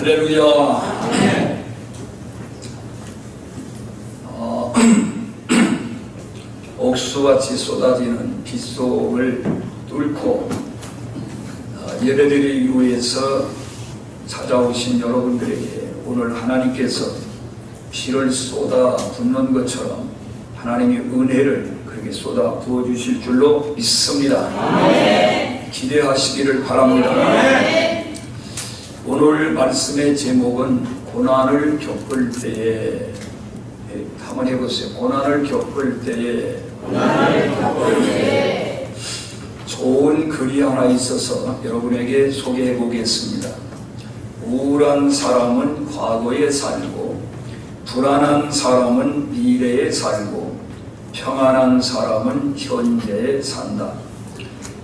할렐루야. 옥수수같이 쏟아지는 빗속을 뚫고 예배드리기 위해서 찾아오신 여러분들에게 오늘 하나님께서 피를 쏟아 붓는 것처럼 하나님의 은혜를 그렇게 쏟아 부어주실 줄로 믿습니다. 아멘. 기대하시기를 바랍니다. 아멘. 오늘 말씀의 제목은 고난을 겪을 때에, 한번 해보세요. 고난을 겪을 때에, 좋은 글이 하나 있어서 여러분에게 소개해 보겠습니다. 우울한 사람은 과거에 살고, 불안한 사람은 미래에 살고, 평안한 사람은 현재에 산다.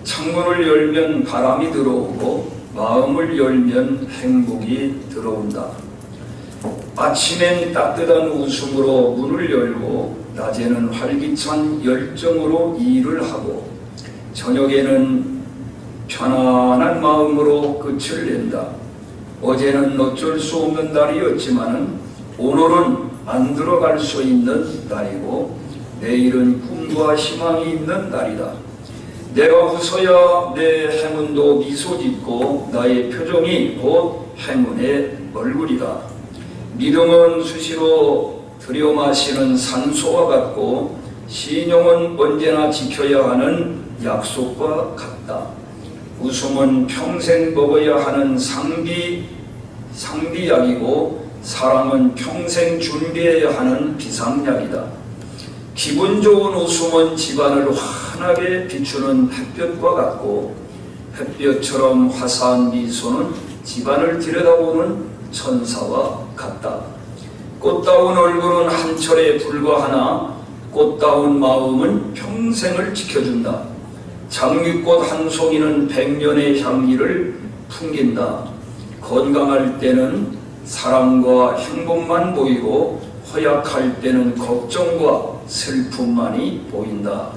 창문을 열면 바람이 들어오고 마음을 열면 행복이 들어온다. 아침엔 따뜻한 웃음으로 문을 열고 낮에는 활기찬 열정으로 일을 하고 저녁에는 편안한 마음으로 끝을 낸다. 어제는 어쩔 수 없는 날이었지만 오늘은 만들어갈 수 있는 날이고 내일은 꿈과 희망이 있는 날이다. 내가 웃어야 내 행운도 미소 짓고 나의 표정이 곧 행운의 얼굴이다. 믿음은 수시로 들여 마시는 산소와 같고 신용은 언제나 지켜야 하는 약속과 같다. 웃음은 평생 먹어야 하는 상비약이고 사랑은 평생 준비해야 하는 비상약이다. 기분 좋은 웃음은 집안을 환하게 비추는 햇볕과 같고 햇볕처럼 화사한 미소는 집안을 들여다보는 천사와 같다. 꽃다운 얼굴은 한철에 불과하나 꽃다운 마음은 평생을 지켜준다. 장미꽃 한 송이는 100년의 향기를 풍긴다. 건강할 때는 사랑과 행복만 보이고 허약할 때는 걱정과 슬픔만이 보인다.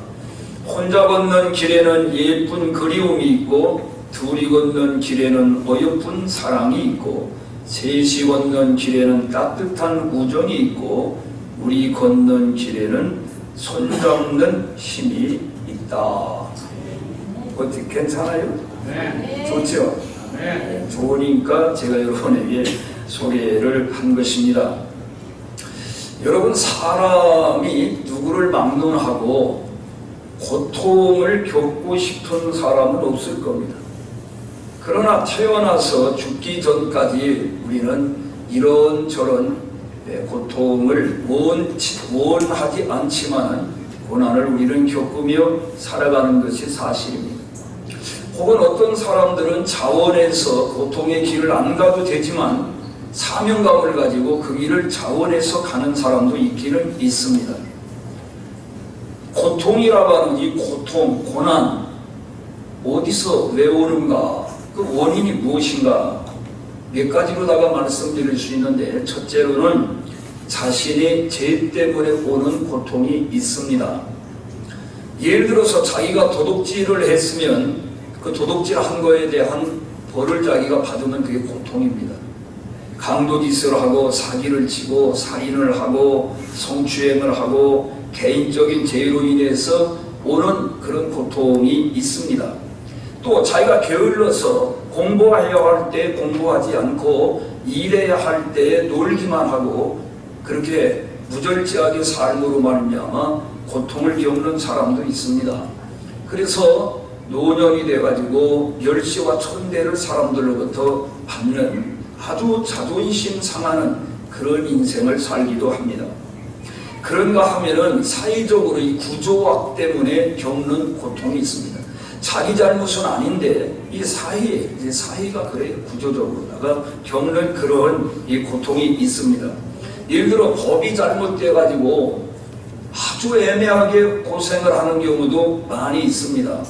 혼자 걷는 길에는 예쁜 그리움이 있고 둘이 걷는 길에는 어여쁜 사랑이 있고 셋이 걷는 길에는 따뜻한 우정이 있고 우리 걷는 길에는 손잡는 힘이 있다. 어떻게 괜찮아요? 네. 좋죠? 네. 좋으니까 제가 여러분에게 소개를 한 것입니다. 여러분, 사람이 누구를 막론하고 고통을 겪고 싶은 사람은 없을 겁니다. 그러나 태어나서 죽기 전까지 우리는 이런저런 고통을 원하지 않지만 고난을 우리는 겪으며 살아가는 것이 사실입니다. 혹은 어떤 사람들은 자원해서 고통의 길을 안 가도 되지만 사명감을 가지고 그 길을 자원해서 가는 사람도 있기는 있습니다. 고통이라고 하는 이 고통, 고난 어디서 왜 오는가? 그 원인이 무엇인가? 몇 가지로다가 말씀드릴 수 있는데 첫째로는 자신의 죄 때문에 오는 고통이 있습니다. 예를 들어서 자기가 도둑질을 했으면 그 도둑질한 거에 대한 벌을 자기가 받으면 그게 고통입니다. 강도짓을 하고 사기를 치고 살인을 하고 성추행을 하고 개인적인 죄로 인해서 오는 그런 고통이 있습니다. 또 자기가 게을러서 공부해야 할 때 공부하지 않고 일해야 할 때 놀기만 하고 그렇게 무절제하게 삶으로 말미암아 고통을 겪는 사람도 있습니다. 그래서 노년이 돼가지고 멸시와 천대를 사람들로부터 받는 아주 자존심 상하는 그런 인생을 살기도 합니다. 그런가 하면은 사회적으로 이 구조학 때문에 겪는 고통이 있습니다. 자기 잘못은 아닌데 이 사회가 그래요. 구조적으로다가 겪는 그런 이 고통이 있습니다. 예를 들어 법이 잘못돼 가지고 아주 애매하게 고생을 하는 경우도 많이 있습니다.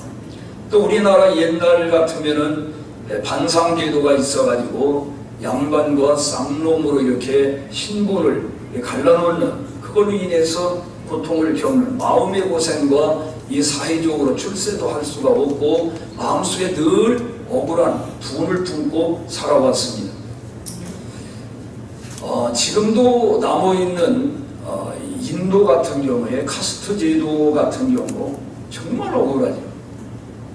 또 우리나라 옛날 같으면은 반상제도가 있어 가지고 양반과 쌍놈으로 이렇게 신분을 갈라놓는 그걸로 인해서 고통을 겪는 마음의 고생과 이 사회적으로 출세도 할 수가 없고 마음속에 늘 억울한 분을 품고 살아왔습니다. 지금도 남아있는 인도 같은 경우에 카스트 제도 같은 경우 정말 억울하죠.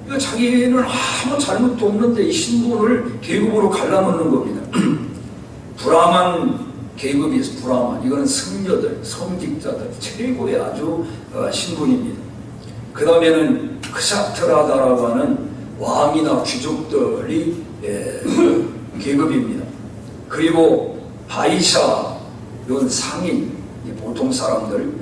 그러니까 자기는 아무 잘못도 없는데 이 신분을 계급으로 갈라놓는 겁니다. 브라만 계급이 있어. 브라만, 이거는 승려들, 성직자들 최고의 아주 신분입니다. 그 다음에는 크샤트라다라고 하는 왕이나 귀족들이 계급입니다. 그리고 바이샤, 이건 상인, 보통 사람들.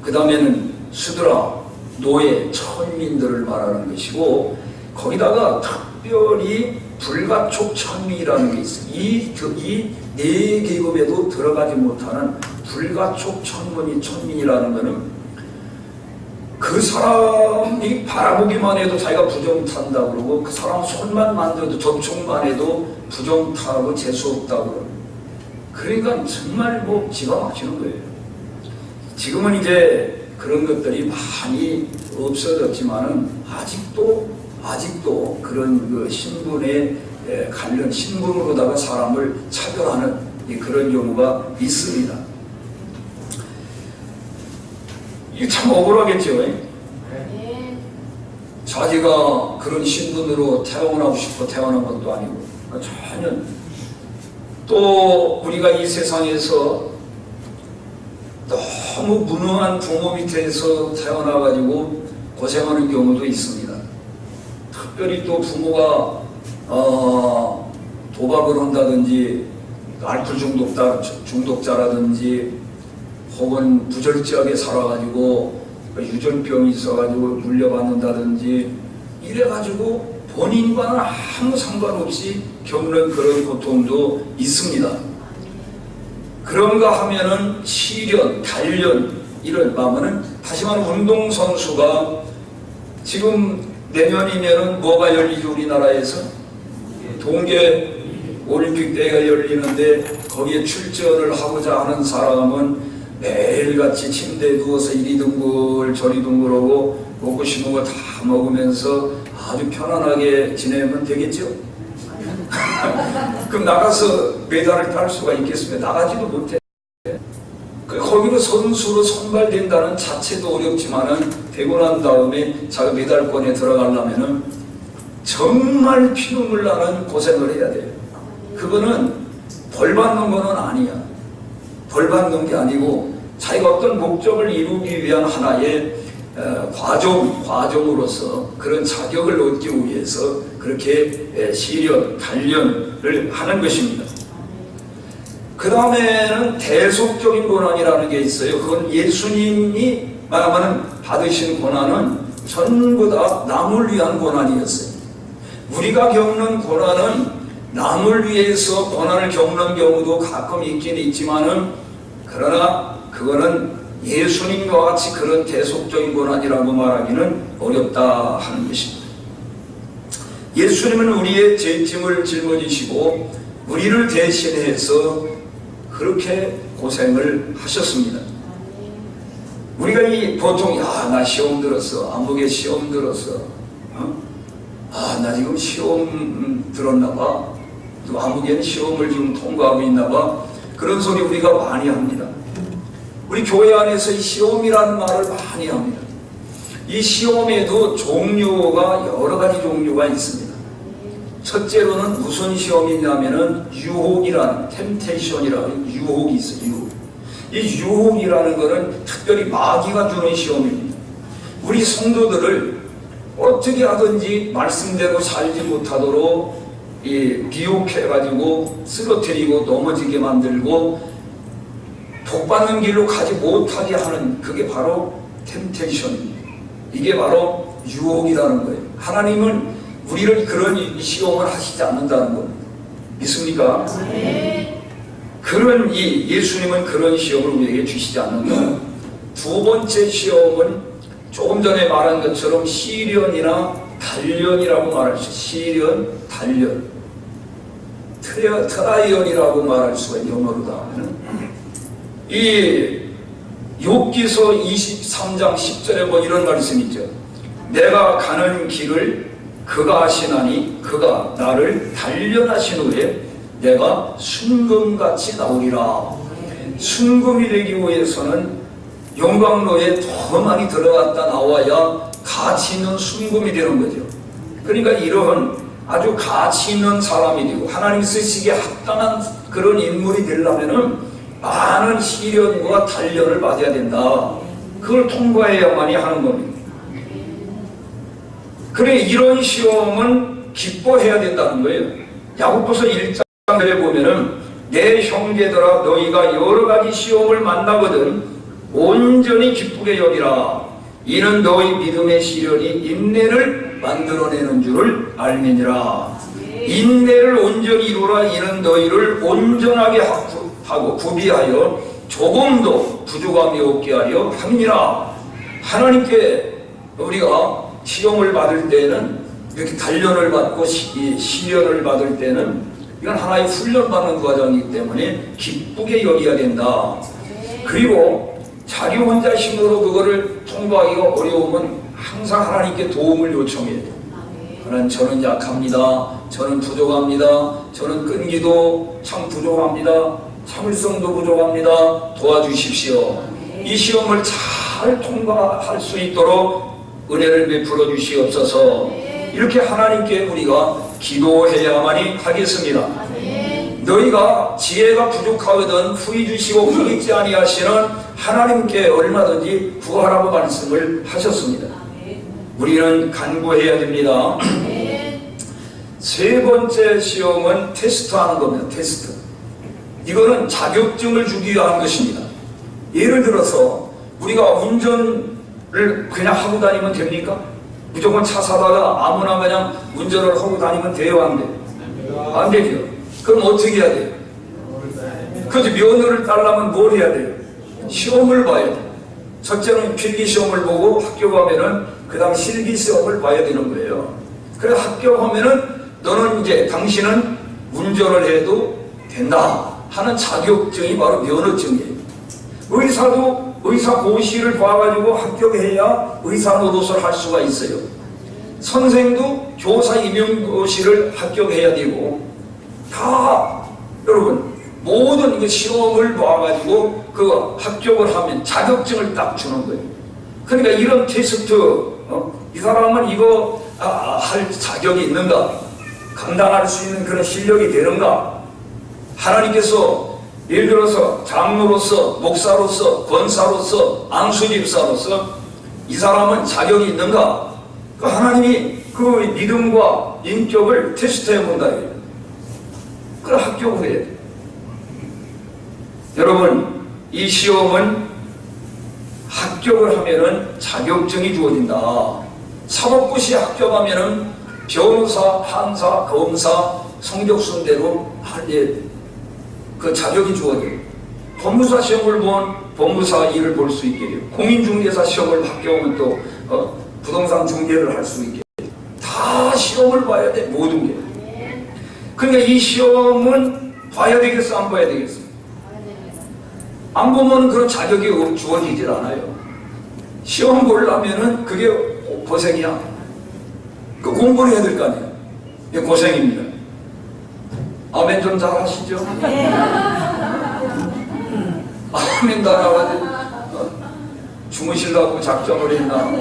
그 다음에는 수드라, 노예, 천민들을 말하는 것이고, 거기다가 특별히 불가촉 천민이라는 게 있어요. 이 네 계급에도 들어가지 못하는 불가촉 천민이라는 것은 그 사람이 바라보기만 해도 자기가 부정탄다고 그러고, 그 사람 손만 만져도 접촉만 해도 부정타고 재수없다고 그러고, 그러니까 정말 기가 막히는 거예요. 지금은 이제 그런 것들이 많이 없어졌지만은 아직도 그런 그 신분에 관련 신분으로다가 사람을 차별하는 그런 경우가 있습니다. 이게 참 억울하겠죠. 자기가 그런 신분으로 태어나고 싶어 태어난 것도 아니고, 전혀. 또 우리가 이 세상에서 너무 무능한 부모 밑에서 태어나가지고 고생하는 경우도 있습니다. 특별히 또 부모가 도박을 한다든지 알코올 중독자라든지 혹은 부절제하게 살아가지고 유전병이 있어가지고 물려받는다든지 이래가지고 본인과는 아무 상관없이 겪는 그런 고통도 있습니다. 그런가 하면은 시련, 단련 이런 마음은, 다시 말하면 운동선수가 지금 내년이면은 뭐가 열리죠? 우리나라에서 동계 올림픽 대회가 열리는데 거기에 출전을 하고자 하는 사람은 매일같이 침대에 누워서 이리 둥글 저리 둥글하고 먹고 싶은 거 다 먹으면서 아주 편안하게 지내면 되겠죠? 그럼 나가서 메달을 딸 수가 있겠습니까? 나가지도 못해. 거기로 선수로 선발된다는 자체도 어렵지만은 되고 난 다음에 자기 메달권에 들어가려면은 정말 피눈물 나는 고생을 해야 돼요. 그거는 벌 받는 거는 아니야. 벌 받는 게 아니고 자기가 어떤 목적을 이루기 위한 하나의 과정으로서 그런 자격을 얻기 위해서 그렇게 시련, 단련을 하는 것입니다. 그 다음에는 대속적인 고난이라는 게 있어요. 그건 예수님이 말하면 받으신 고난은 전부 다 남을 위한 고난이었어요. 우리가 겪는 고난은 남을 위해서 고난을 겪는 경우도 가끔 있긴 있지만은, 그러나 그거는 예수님과 같이 그런 대속적인 고난이라고 말하기는 어렵다 하는 것입니다. 예수님은 우리의 죄짐을 짊어지시고 우리를 대신해서 그렇게 고생을 하셨습니다. 우리가 보통 나 시험 들었어, 암흑에 시험 들었어, 나 지금 시험 들었나 봐, 또 암흑에는 시험을 지금 통과하고 있나 봐, 그런 소리 우리가 많이 합니다. 우리 교회 안에서 이 시험이라는 말을 많이 합니다. 이 시험에도 종류가 여러 가지 종류가 있습니다. 첫째로는 무슨 시험이냐면은 유혹이라는, 템테이션이라는 유혹이 있어요. 유혹. 이 유혹이라는 것은 특별히 마귀가 주는 시험입니다. 우리 성도들을 어떻게 하든지 말씀대로 살지 못하도록 미혹해가지고 쓰러뜨리고 넘어지게 만들고 복받는 길로 가지 못하게 하는, 그게 바로 템테이션입니다. 이게 바로 유혹이라는 거예요. 하나님은 우리를 그런 시험을 하시지 않는다는 겁니다. 믿습니까? 네. 예수님은 그런 시험을 우리에게 주시지 않는다. 두 번째 시험은 조금 전에 말한 것처럼 시련이나 단련이라고 말할 수 있어요. 시련, 단련. 트라이언이라고 말할 수가 있어요. 영어로도 하면. 이 욥기서 23장 10절에 이런 말씀이 있죠. 내가 가는 길을 그가 아시나니 그가 나를 단련하신 후에 내가 순금같이 나오리라. 순금이 되기 위해서는 용광로에 더 많이 들어갔다 나와야 가치 있는 순금이 되는 거죠. 그러니까 이러한 아주 가치 있는 사람이 되고 하나님 쓰시기에 합당한 그런 인물이 되려면은 많은 시련과 단련을 받아야 된다. 그걸 통과해야만이 하는 겁니다. 그래 이런 시험은 기뻐해야 된다는 거예요. 야고보서 1장에 보면은 내 형제들아 너희가 여러 가지 시험을 만나거든 온전히 기쁘게 여기라. 이는 너희 믿음의 시련이 인내를 만들어내는 줄을 알미니라. 인내를 온전히 이루라. 이는 너희를 온전하게 하고 구비하여 조금도 부족함이 없게 하려 함이니라. 하나님께 우리가 시험을 받을 때는 이렇게 단련을 받고 시련을 받을 때는 이건 하나의 훈련받는 과정이기 때문에 기쁘게 여겨야 된다. 그리고 자기 혼자 힘으로 그거를 통과하기가 어려우면 항상 하나님께 도움을 요청해야 돼요. 하나님 저는 약합니다. 저는 부족합니다. 저는 끈기도 참 부족합니다. 참을성도 부족합니다. 도와주십시오. 이 시험을 잘 통과할 수 있도록 은혜를 베풀어 주시옵소서. 이렇게 하나님께 우리가 기도해야만이 하겠습니다. 너희가 지혜가 부족하거든 후히 주시고 후익지 아니하시는 하나님께 얼마든지 구하라고 말씀을 하셨습니다. 우리는 간구해야 됩니다. 세 번째 시험은 테스트하는 겁니다. 테스트. 이거는 자격증을 주기 위한 것입니다. 예를 들어서 우리가 운전을 그냥 하고 다니면 됩니까? 무조건 차 사다가 아무나 그냥 운전을 하고 다니면 돼요? 안 돼요? 안 되죠. 그럼 어떻게 해야 돼요? 그래서 면허를 따려면 뭘 해야 돼요? 시험을 봐야 돼요. 첫째는 필기시험을 보고 합격하면은 그 다음 실기시험을 봐야 되는 거예요. 그래서 합격하면은 너는 이제 당신은 운전을 해도 된다 하는 자격증이 바로 면허증이에요. 의사도 의사 고시를 봐가지고 합격해야 의사 노릇을 할 수가 있어요. 선생도 교사 임용고시를 합격해야 되고 다 여러분 모든 시험을 봐가지고 그 합격을 하면 자격증을 딱 주는 거예요. 그러니까 이런 테스트 이 사람은 이거 할 자격이 있는가, 감당할 수 있는 그런 실력이 되는가. 하나님께서 예를 들어서 장로로서, 목사로서, 권사로서, 안수집사로서 이 사람은 자격이 있는가? 하나님이 그 믿음과 인격을 테스트해 본다. 그걸 합격을 해야 돼. 여러분, 이 시험은 합격을 하면은 자격증이 주어진다. 사법고시 합격하면은 변호사, 판사, 검사 성적 순대로 그 자격이 주어져요. 법무사 시험을 본 법무사 일을 볼 수 있게 돼요. 공인중개사 시험을 합격하면 또 부동산 중개를 할 수 있게 돼요. 다 시험을 봐야 돼, 모든 게. 그러니까 이 시험은 봐야 되겠어, 안 봐야 되겠어? 안 보면 그런 자격이 주어지질 않아요. 시험 보려면은 그게 고생이야. 그 공부를 해야 될 거 아니에요. 이게 고생입니다. 아멘 좀 잘 하시죠? 아멘 나가가지고 주무시려고 작정을 했나?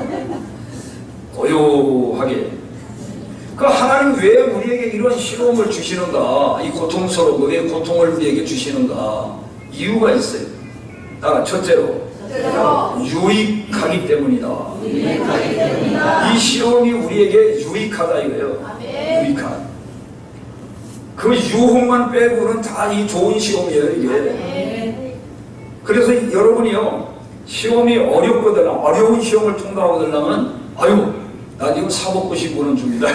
고요하게. 그 하나님 왜 우리에게 이런 시험을 주시는가? 이 고통스러운 왜 고통을 우리에게 주시는가? 이유가 있어요. 첫째로 유익하기 때문이다. 이 시험이 우리에게 유익하다 이거예요. 유익한. 그 유혹만 빼고는 다 이 좋은 시험이에요, 이게. 그래서 여러분이요, 시험이 어렵거든, 어려운 시험을 통과하려면, 아유, 나 지금 사법고시 보는 중이다.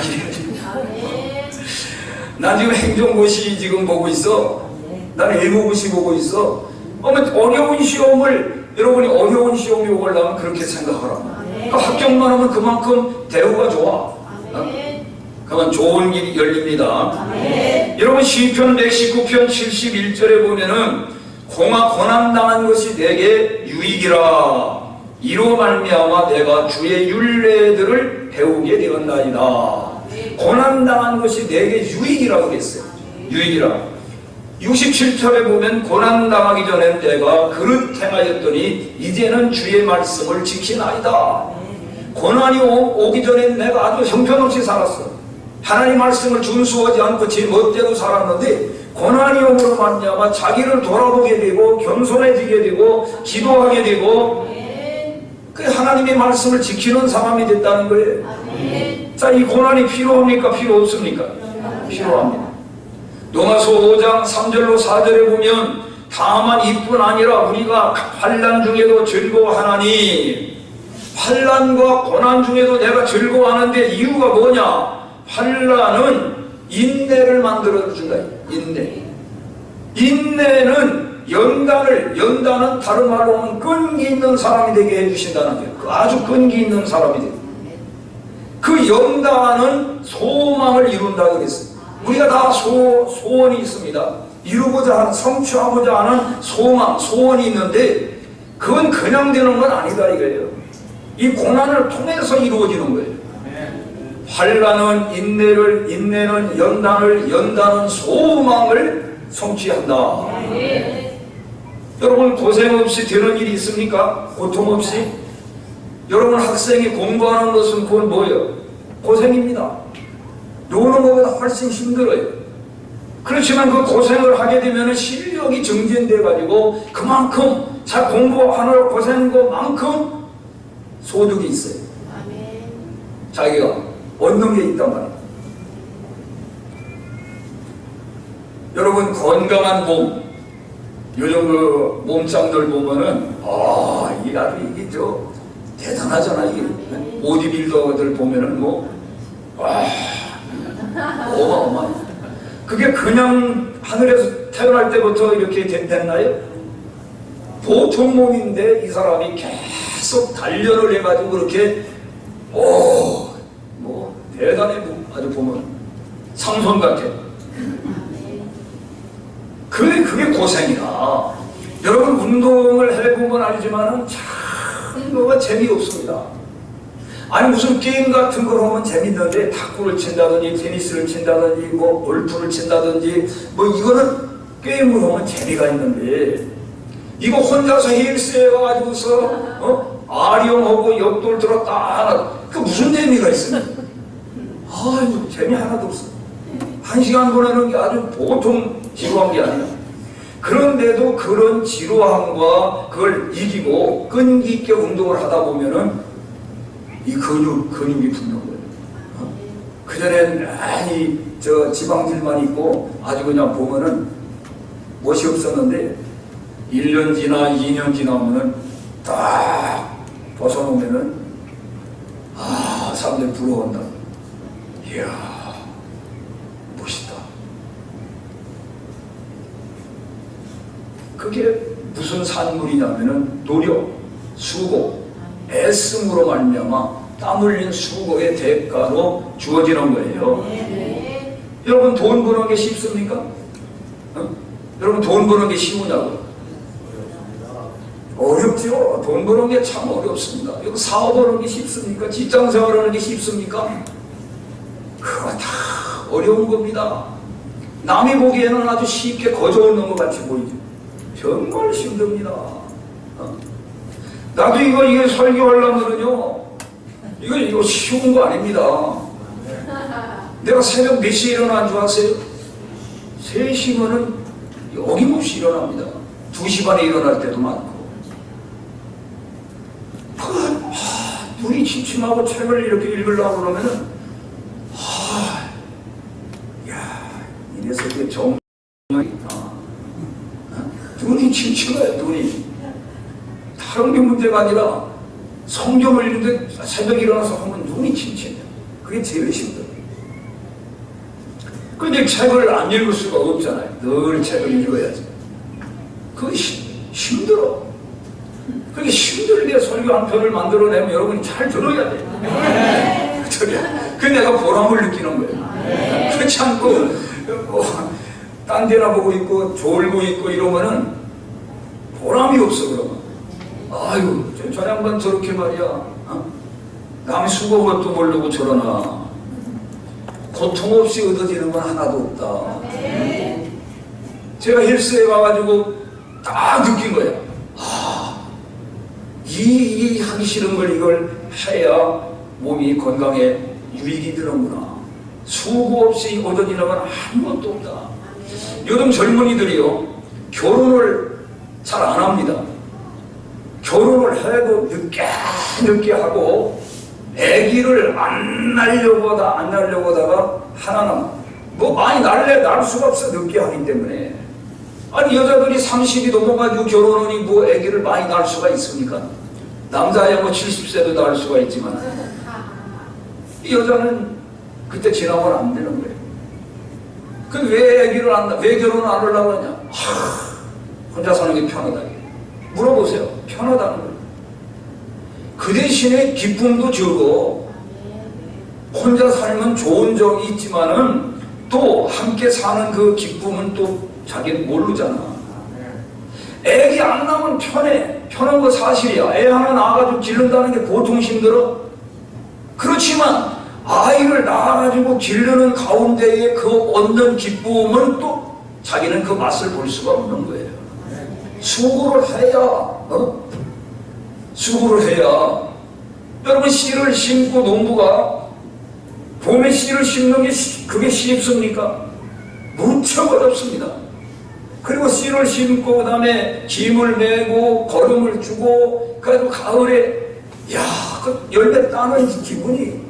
나 지금 행정고시 지금 보고 있어. 난 예고고시 보고 있어. 어려운 시험을, 여러분이 어려운 시험이 오려면 그렇게 생각하라. 그러니까 합격만 하면 그만큼 대우가 좋아. 그러면 좋은 길이 열립니다. 여러분 시편 119편 71절에 보면은 고난당한 것이 내게 유익이라. 이로 말미암아 내가 주의 율례들을 배우게 되었나이다. 고난당한 것이 내게 유익이라고 그랬어요. 유익이라. 67절에 보면 고난당하기 전엔 내가 그릇 행하였더니 이제는 주의 말씀을 지키나이다. 고난이 오기 전엔 내가 아주 형편없이 살았어. 하나님 말씀을 준수하지 않고 제 멋대로 살았는데 고난이 오므로 말미암아 자기를 돌아보게 되고 겸손해지게 되고 기도하게 되고 그 하나님의 말씀을 지키는 사람이 됐다는 거예요. 자, 이 고난이 필요합니까? 필요 없습니까? 필요합니다. 로마서 5장 3절로 4절에 보면 다만 이뿐 아니라 우리가 환난 중에도 즐거워하나니, 환난과 고난 중에도 내가 즐거워하는데 이유가 뭐냐? 환난은 인내를 만들어준다. 인내는 연단은 다른 말로 하면 끈기 있는 사람이 되게 해주신다는 거예요. 아주 끈기 있는 사람이 되게. 그 연단은 소망을 이룬다고 그랬어요. 우리가 다 소원이 있습니다. 이루고자 하는, 성취하고자 하는 소망, 소원이 있는데 그건 그냥 되는 건 아니다 이거예요. 이 고난을 통해서 이루어지는 거예요. 환난은 인내는 연단은 소망을 성취한다. 여러분 고생 없이 되는 일이 있습니까? 고통 없이? 여러분 학생이 공부하는 것은 그건 뭐예요? 고생입니다. 노는 것보다 훨씬 힘들어요. 그렇지만 그 고생을 하게 되면 실력이 증진돼 가지고 그만큼 잘 공부하느라 고생한 것만큼 소득이 있어요. 자기가 얻는 게 있단 말이에요. 여러분 건강한 몸, 요즘 그 몸짱들 보면은 이게 아주 이게 대단하잖아. 이게 보디빌더들 보면은 어마어마해. 그게 그냥 하늘에서 태어날 때부터 이렇게 됐나요? 보통 몸인데 이 사람이 계속 단련을 해가지고 그렇게 대단해. 아주 보면 삼손 같아. 그게 고생이다. 여러분 운동을 해보면 알지만은 참 뭐가 재미없습니다. 아니 무슨 게임 같은 걸 하면 재밌는데 탁구를 친다든지 테니스를 친다든지 골프를 친다든지 이거는 게임을 하면 재미가 있는데 이거 혼자서 헬스에 가가지고서 아령하고 역돌 들었다 그 무슨 재미가 있습니까? 재미 하나도 없어. 1시간 보내는 게 아주 보통 지루한 게 아니야. 그런데도 그런 지루함과 그걸 이기고 끈기 있게 운동을 하다 보면은 이 근육이 붙는 거예요. 그전엔 많이 지방질만 있고 아주 그냥 보면은 멋이 없었는데 1년 지나 2년 지나면은 딱 벗어놓으면은 사람들이 부러워한다. 이야, 멋있다. 그게 무슨 산물이냐면은 노력, 수고, 애씀으로 말미암아 땀 흘린 수고의 대가로 주어지는 거예요. 여러분 돈 버는 게 쉽습니까? 여러분 돈 버는 게 쉬우냐고요? 어렵죠. 돈 버는 게 참 어렵습니다. 여러분 사업하는 게 쉽습니까? 직장생활하는 게 쉽습니까? 그거 다 어려운 겁니다. 남이 보기에는 아주 쉽게 거저오는 것 같이 보이죠. 정말 힘듭니다. 나도 이거 설교하려면은요, 이거 쉬운 거 아닙니다. 내가 새벽 몇 시에 일어난 줄 아세요? 3시면은 어김없이 일어납니다. 2시 반에 일어날 때도 많고. 눈이 침침하고 책을 이렇게 읽으려고 그러면은, 이 녀석의 정이 있다. 눈이 침침해요, 눈이. 다른 게 문제가 아니라 성경을 읽는데 새벽에 일어나서 하면 눈이 침침해요. 그게 제일 힘들어요. 근데 책을 안 읽을 수가 없잖아요. 늘 책을 읽어야지. 그게 힘들어. 그게 힘들게 설교 한 편을 만들어내면 여러분이 잘 들어야 돼요. 그 내가 보람을 느끼는 거예요. 그렇지 않고 딴 데나 보고 있고 졸고 있고 이러면은 보람이 없어. 그러면 아유 저 양반 저렇게 말이야 남이 수고한 것도 모르고 저러나 고통 없이 얻어지는 건 하나도 없다. 제가 헬스에 가가지고 딱 느낀 거예요. 이 하기 싫은 걸 이걸 해야 몸이 건강에 유익이 되는구나. 수고 없이 오전 일하면 아무것도 없다. 요즘 젊은이들이요, 결혼을 잘 안 합니다. 결혼을 해도 늦게 하고 아기를 안 낳으려고 하다가 하나는 뭐 많이 날 수가 없어. 늦게 하기 때문에. 아니 여자들이 30이 넘어가지고 결혼하니 뭐 아기를 많이 낳을 수가 있습니까? 남자야 뭐 70세도 낳을 수가 있지만 이 여자는 그때 지나면 안 되는 거예요. 그 왜 결혼을 안 하려고 하냐? 혼자 사는 게 편하다. 물어보세요. 편하다는 거예요. 그 대신에 기쁨도 주고 혼자 살면 좋은 점이 있지만은 또 함께 사는 그 기쁨은 또 자기는 모르잖아. 애기 안 낳으면 편한 거 사실이야. 애 하나 낳아가지고 기른다는 게 보통 힘들어. 그렇지만 아이를 낳아가지고 기르는 가운데에 그 얻는 기쁨은 또 자기는 그 맛을 볼 수가 없는 거예요. 수고를 해야 수고를 해야. 여러분 씨를 심고 농부가 봄에 씨를 심는 게 그게 쉽습니까? 무척 어렵습니다. 그리고 씨를 심고 그 다음에 김을 내고 거름을 주고 그래도 가을에 그 열매 따는 기분이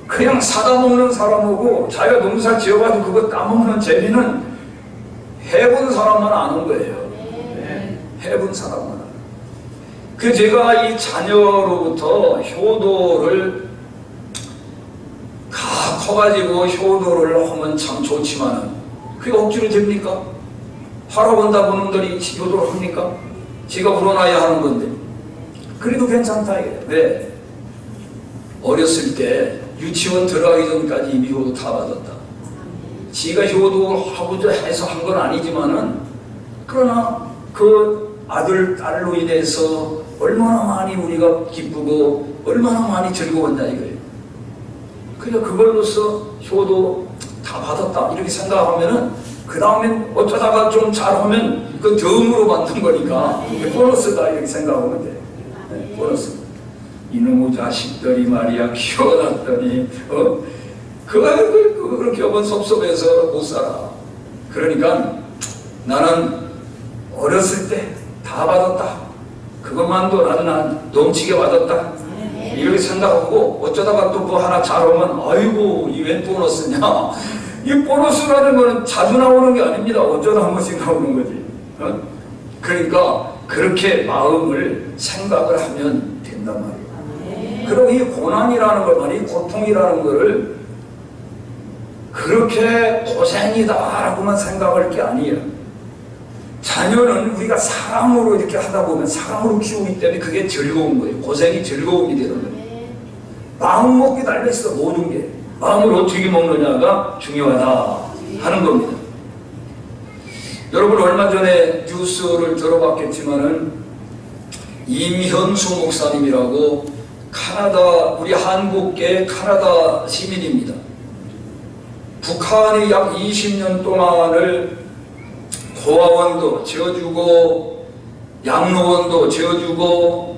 그냥 사다 먹는 사람하고 자기가 농사 지어가지고 그거 따먹는 재미는 해본 사람만 아는 거예요. 해본 사람만. 그 제가 이 자녀로부터 효도를 커가지고 효도를 하면 참 좋지만은 그게 억지로 됩니까? 할아버지다 보는들이 효도를 합니까? 지가 불어나야 하는 건데. 그래도 괜찮다 이게. 왜? 어렸을 때 유치원 들어가기 전까지 이미 효도 다 받았다. 지가 효도하고자 해서 한 건 아니지만은 그러나 그 아들, 딸로 인해서 얼마나 많이 우리가 기쁘고 얼마나 많이 즐거웠냐 이거예요. 그러니까 그걸로써 효도 다 받았다 이렇게 생각하면은 그 다음엔 어쩌다가 좀 잘하면 그 덤으로 받는 거니까 보너스다 이렇게 생각하면 돼. 보너스. 이놈의 자식들이 말이야 키워놨더니 그렇게 하면 섭섭해서 못 살아. 그러니까 나는 어렸을 때 다 받았다. 그것만도 나는 넘치게 받았다. 이렇게 생각하고 어쩌다가 또 뭐 하나 잘하면 아이고 이 웬 보너스냐. 이 보너스라는 거는 자주 나오는 게 아닙니다. 어쩌다 한 번씩 나오는 거지. 그러니까 그렇게 마음을 생각을 하면 된단 말이에요. 그리고 이 고난이라는 것 말이 고통이라는 거를 그렇게 고생이다라고만 생각할 게 아니에요. 자녀는 우리가 사랑으로 이렇게 하다 보면 사랑으로 키우기 때문에 그게 즐거운 거예요. 고생이 즐거움이 되는 거예요. 마음 먹기 달려있어. 모든 게 마음을 어떻게 먹느냐가 중요하다 하는 겁니다. 여러분 얼마 전에 뉴스를 들어봤겠지만은 임현수 목사님이라고 우리 한국계 카나다 시민입니다. 북한이 약 20년 동안을 고아원도 지어주고 양로원도 지어주고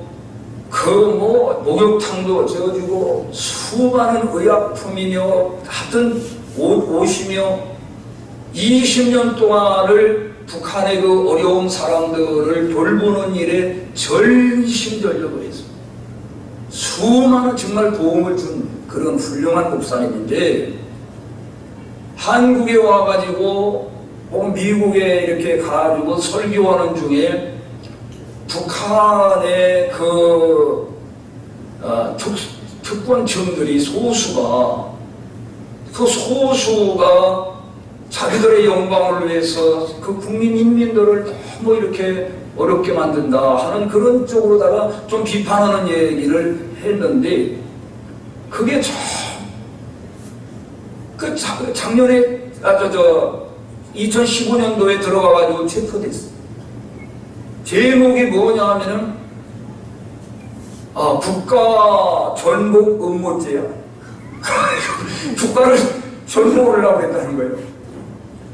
목욕탕도 지어주고 수많은 의약품이며 하여튼 옷이며 20년 동안을 북한의 그 어려운 사람들을 돌보는 일에 전심전력을 했습니다. 수많은 정말 도움을 준 그런 훌륭한 목사님인데 한국에 와가지고 미국에 이렇게 가지고 설교하는 중에 북한의 특권층들이 소수가 자기들의 영광을 위해서 그 국민 인민들을 너무 이렇게 어렵게 만든다 하는 그런 쪽으로다가 좀 비판하는 얘기를 했는데 그게 작년에 2015년도에 들어가가지고 체포됐어요. 제목이 뭐냐 하면은 국가 전복 음모죄야. 국가를 전복을 하려고 했다는 거예요.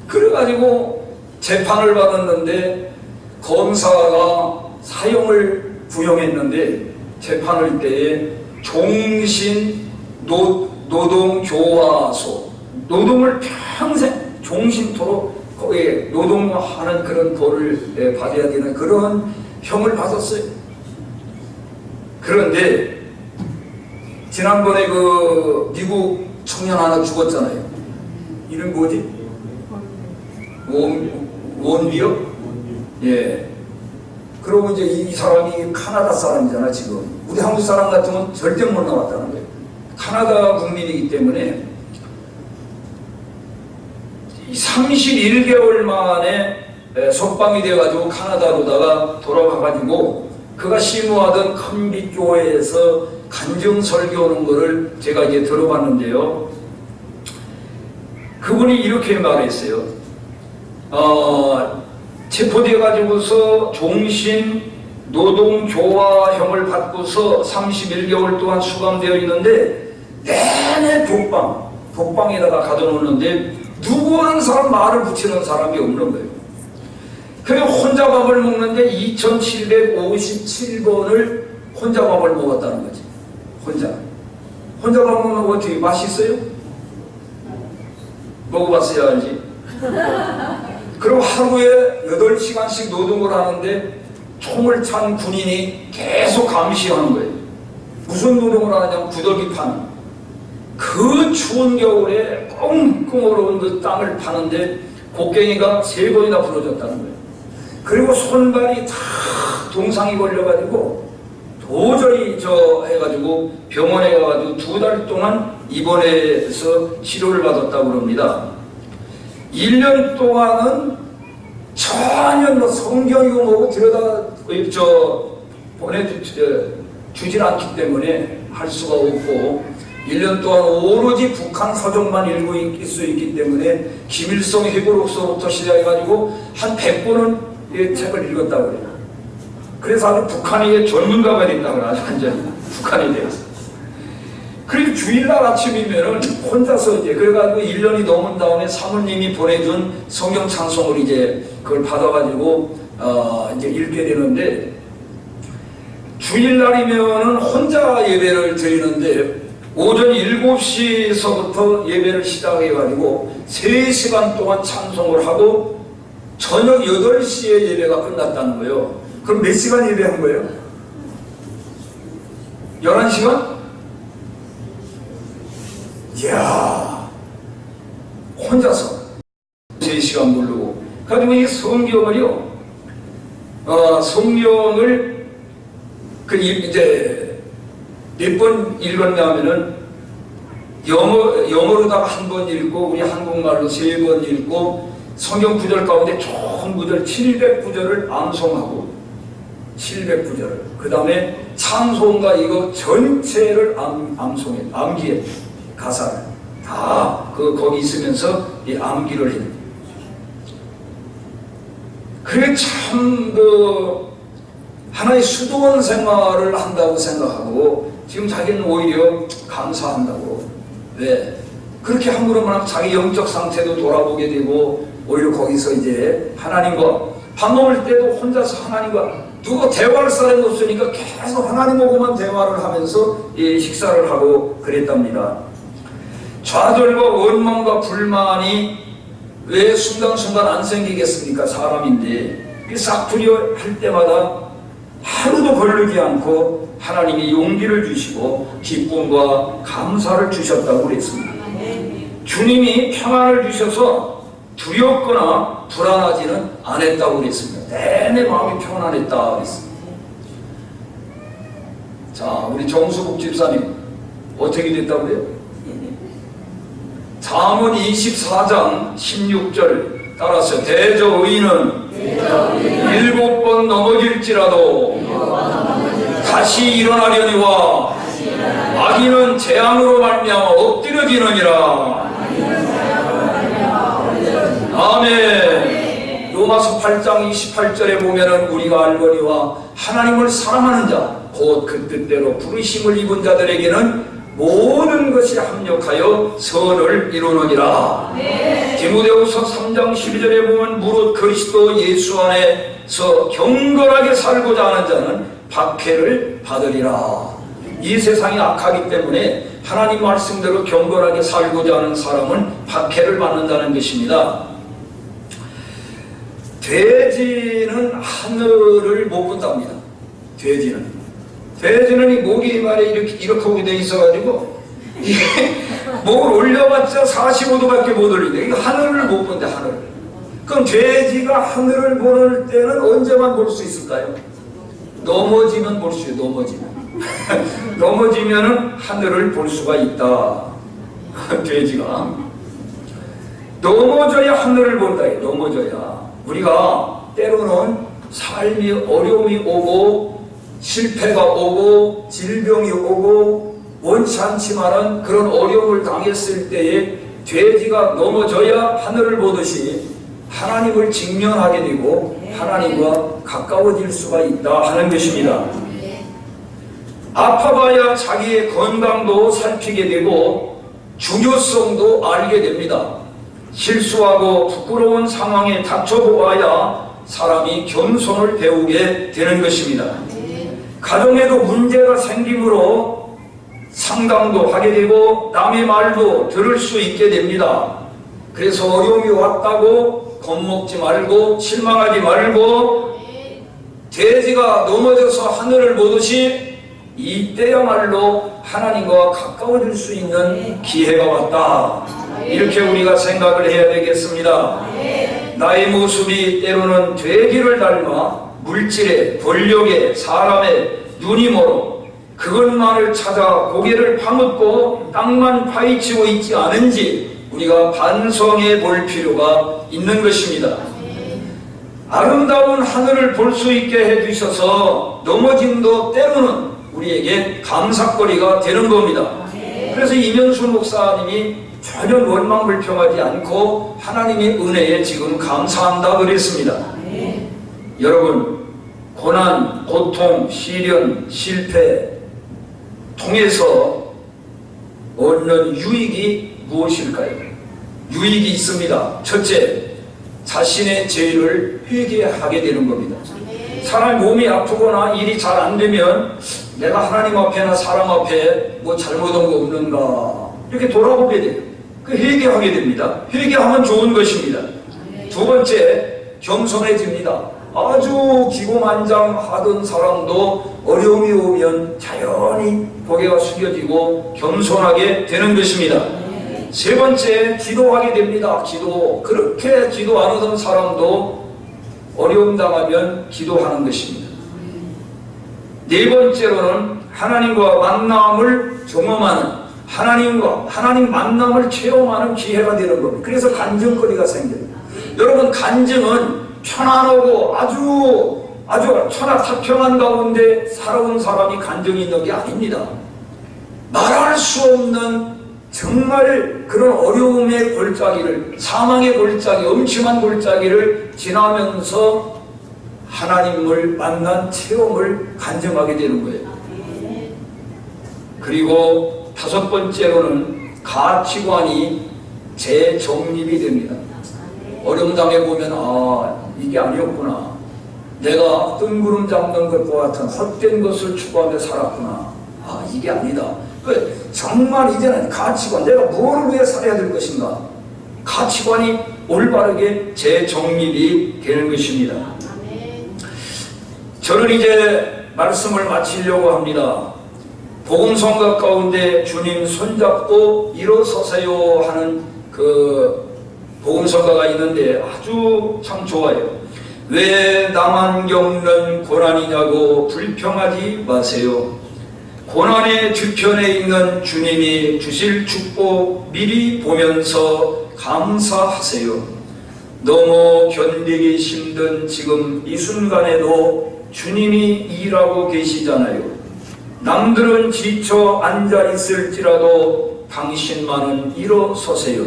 그래가지고 재판을 받았는데 검사가 사형을 구형했는데 재판할 때에 종신노동교화소, 노동을 평생 종신토록 거기에 노동하는 그런 벌을 받아야 되는 그런 형을 받았어요. 그런데 지난번에 그 미국 청년 하나 죽었잖아요. 이름 뭐지? 원비요? 예. 그리고 이제 이 사람이 카나다 사람이잖아, 지금. 우리 한국 사람 같으면 절대 못 나왔다는 거예요. 카나다 국민이기 때문에 31개월 만에 석방이 돼가지고 카나다로다가 돌아가가지고 그가 심우하던 컴비 교회에서 간증 설교하는 거를 제가 이제 들어봤는데요. 그분이 이렇게 말했어요. 체포돼가지고서 종신 노동교화형을 받고서 31개월 동안 수감되어 있는데 내내 독방에다가 가둬놓는데 누구 한 사람 말을 붙이는 사람이 없는 거예요. 그리고 혼자 밥을 먹는데 2757번을 혼자 밥을 먹었다는 거지. 혼자 밥 먹는 거 어떻게 맛있어요? 먹어봤어야 알지. 그리고 하루에 8시간씩 노동을 하는데 총을 찬 군인이 계속 감시하는 거예요. 무슨 노동을 하냐면 구더기 파는. 그 추운 겨울에 꽁꽁 얼어온 그 땅을 파는데 곡괭이가 3번이나 부러졌다는 거예요. 그리고 손발이 다 동상이 걸려가지고 도저히 해가지고 병원에 가가지고 2달 동안 입원해서 치료를 받았다고 합니다. 1년 동안은 전혀 성경이고 뭐고 들여다 보내주질 않기 때문에 할 수가 없고 1년 동안 오로지 북한 서적만 읽고 있을 수 있기 때문에 김일성 회고록서부터 시작해가지고 한 100권은 이 책을 읽었다고 그래요. 그래서 아주 북한의 전문가가 됐다고 그래요. 완전히 북한이 되었어요. 그리고 주일날 아침이면은 혼자서 이제 그래가지고 1년이 넘은 다음에 사모님이 보내준 성경 찬송을 이제 그걸 받아가지고 이제 읽게 되는데 주일날이면은 혼자 예배를 드리는데 오전 7시서부터 예배를 시작해가지고 3시간 동안 찬송을 하고 저녁 8시에 예배가 끝났다는 거예요. 그럼 몇 시간 예배한 거예요? 11시간? 이야, 혼자서 3시간 부르고. 가지고 이 성경을요, 성경을 이제 몇 번 읽었냐 하면은 영어로다가 한 번 읽고 우리 한국말로 3번 읽고 성경 구절 가운데 좋은 구절 700구절을 암송하고 700구절을 그 다음에 찬송가 이거 전체를 암송해 암기해 가사를 다 거기 있으면서 이 암기를 해. 그게 참 하나의 수도원 생활을 한다고 생각하고 지금 자기는 오히려 감사한다고. 왜? 그렇게 함부로만 하면 자기 영적 상태도 돌아보게 되고 오히려 거기서 이제 하나님과 밥 먹을 때도 혼자서 하나님과 누가 대화할 사람이 없으니까 계속 하나님하고만 대화를 하면서 식사를 하고 그랬답니다. 좌절과 원망과 불만이 왜 순간순간 안 생기겠습니까? 사람인데 싹두려 할 때마다 하루도 걸리지 않고 하나님이 용기를 주시고 기쁨과 감사를 주셨다고 그랬습니다. 주님이 평안을 주셔서 두렵거나 불안하지는 않았다고 그랬습니다. 내내 마음이 평안했다 그랬습니다. 자, 우리 정수국 집사님 어떻게 됐다고 그래요? 잠언 24장 16절 따라서 대저 의인은 7번 넘어질지라도 다시 일어나려니와 악인은 재앙으로 말미암아 엎드려지느니라. 아멘. 로마서 8장 28절에 보면은 우리가 알거니와 하나님을 사랑하는 자 곧 그 뜻대로 부르심을 입은 자들에게는 모든 것이 합력하여 선을 이루느니라. 디모데후서 3장 12절에 보면 무릇 그리스도 예수 안에서 경건하게 살고자 하는 자는 박해를 받으리라. 이 세상이 악하기 때문에 하나님 말씀대로 경건하게 살고자 하는 사람은 박해를 받는다는 것입니다. 돼지는 하늘을 못 본답니다. 돼지는 이 목이 말에 이렇게 오게 돼 있어가지고 이게 목을 올려봤자 45도밖에 못 올린대. 이거 하늘을 못 본대, 하늘. 그럼 돼지가 하늘을 볼 때는 언제만 볼 수 있을까요? 넘어지면 볼 수 있어요. 넘어지면은 하늘을 볼 수가 있다. 돼지가 넘어져야 하늘을 본다. 넘어져야. 우리가 때로는 삶이 어려움이 오고 실패가 오고 질병이 오고 원치 않지만은 그런 어려움을 당했을 때에 돼지가 넘어져야 하늘을 보듯이 하나님을 직면하게 되고 하나님과 가까워질 수가 있다 하는 것입니다. 아파봐야 자기의 건강도 살피게 되고 중요성도 알게 됩니다. 실수하고 부끄러운 상황에 닥쳐보아야 사람이 겸손을 배우게 되는 것입니다. 가정에도 문제가 생기므로 상담도 하게 되고 남의 말도 들을 수 있게 됩니다. 그래서 어려움이 왔다고 겁먹지 말고 실망하지 말고 돼지가 넘어져서 하늘을 보듯이 이때야말로 하나님과 가까워질 수 있는 기회가 왔다. 이렇게 우리가 생각을 해야 되겠습니다. 나의 모습이 때로는 돼지를 닮아 물질에, 권력에, 사람의 눈이 멀어 그것만을 찾아 고개를 파묻고 땅만 파헤치고 있지 않은지 우리가 반성해 볼 필요가 있는 것입니다. 아름다운 하늘을 볼 수 있게 해주셔서 넘어짐도 때로는 우리에게 감사거리가 되는 겁니다. 그래서 이명수 목사님이 전혀 원망불평하지 않고 하나님의 은혜에 지금 감사한다 그랬습니다. 여러분, 고난, 고통, 시련, 실패 통해서 얻는 유익이 무엇일까요? 유익이 있습니다. 첫째, 자신의 죄를 회개하게 되는 겁니다. 사람의 몸이 아프거나 일이 잘 안 되면 내가 하나님 앞에나 사람 앞에 뭐 잘못한 거 없는가 이렇게 돌아보게 돼요. 그 회개하게 됩니다. 회개하면 좋은 것입니다. 두 번째, 겸손해집니다. 아주 기고만장하던 사람도 어려움이 오면 자연히 고개가 숙여지고 겸손하게 되는 것입니다. 세 번째, 기도하게 됩니다. 그렇게 기도 안 하던 사람도 어려움 당하면 기도하는 것입니다. 네 번째로는 하나님과 만남을 경험하는 하나님 만남을 체험하는 기회가 되는 겁니다. 그래서 간증거리가 생겨요. 여러분, 간증은 편안하고 아주 천하타평한 가운데 살아온 사람이 간증이 있는 게 아닙니다. 말할 수 없는 정말 그런 어려움의 골짜기를, 사망의 골짜기, 엄침한 골짜기를 지나면서 하나님을 만난 체험을 간증하게 되는 거예요. 그리고 다섯 번째로는 가치관이 재정립이 됩니다. 어려움 당해보면 이게 아니었구나. 내가 뜬구름 잡는 것과 같은 헛된 것을 추구하며 살았구나. 이게 아니다. 정말 이제는 가치관, 내가 무엇을 위해 살아야 될 것인가. 가치관이 올바르게 재정립이 되는 것입니다. 저는 이제 말씀을 마치려고 합니다. 복음성가 가운데 주님 손잡고 일어서세요 하는 그 복음성가가 있는데 아주 참 좋아요. 왜 나만 겪는 고난이냐고 불평하지 마세요. 고난의 뒤편에 있는 주님이 주실 축복 미리 보면서 감사하세요. 너무 견디기 힘든 지금 이 순간에도 주님이 일하고 계시잖아요. 남들은 지쳐 앉아 있을지라도 당신만은 일어서세요.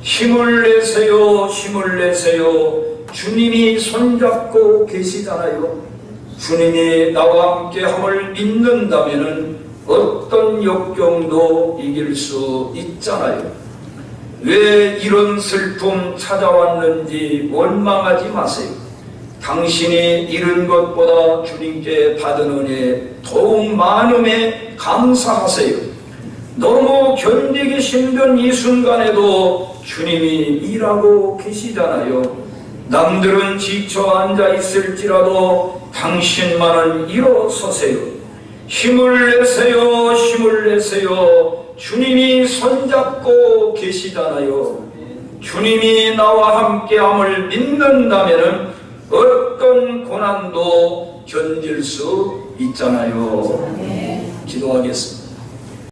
힘을 내세요. 힘을 내세요. 주님이 손잡고 계시잖아요. 주님이 나와 함께함을 믿는다면 어떤 역경도 이길 수 있잖아요. 왜 이런 슬픔 찾아왔는지 원망하지 마세요. 당신이 잃은 것보다 주님께 받은 은혜 더욱 많음에 감사하세요. 너무 견디기 힘든 이 순간에도 주님이 일하고 계시잖아요. 남들은 지쳐 앉아 있을지라도 당신만은 일어서세요. 힘을 내세요. 힘을 내세요. 주님이 손잡고 계시잖아요. 주님이 나와 함께함을 믿는다면 어떤 고난도 견딜 수 있잖아요. 기도하겠습니다.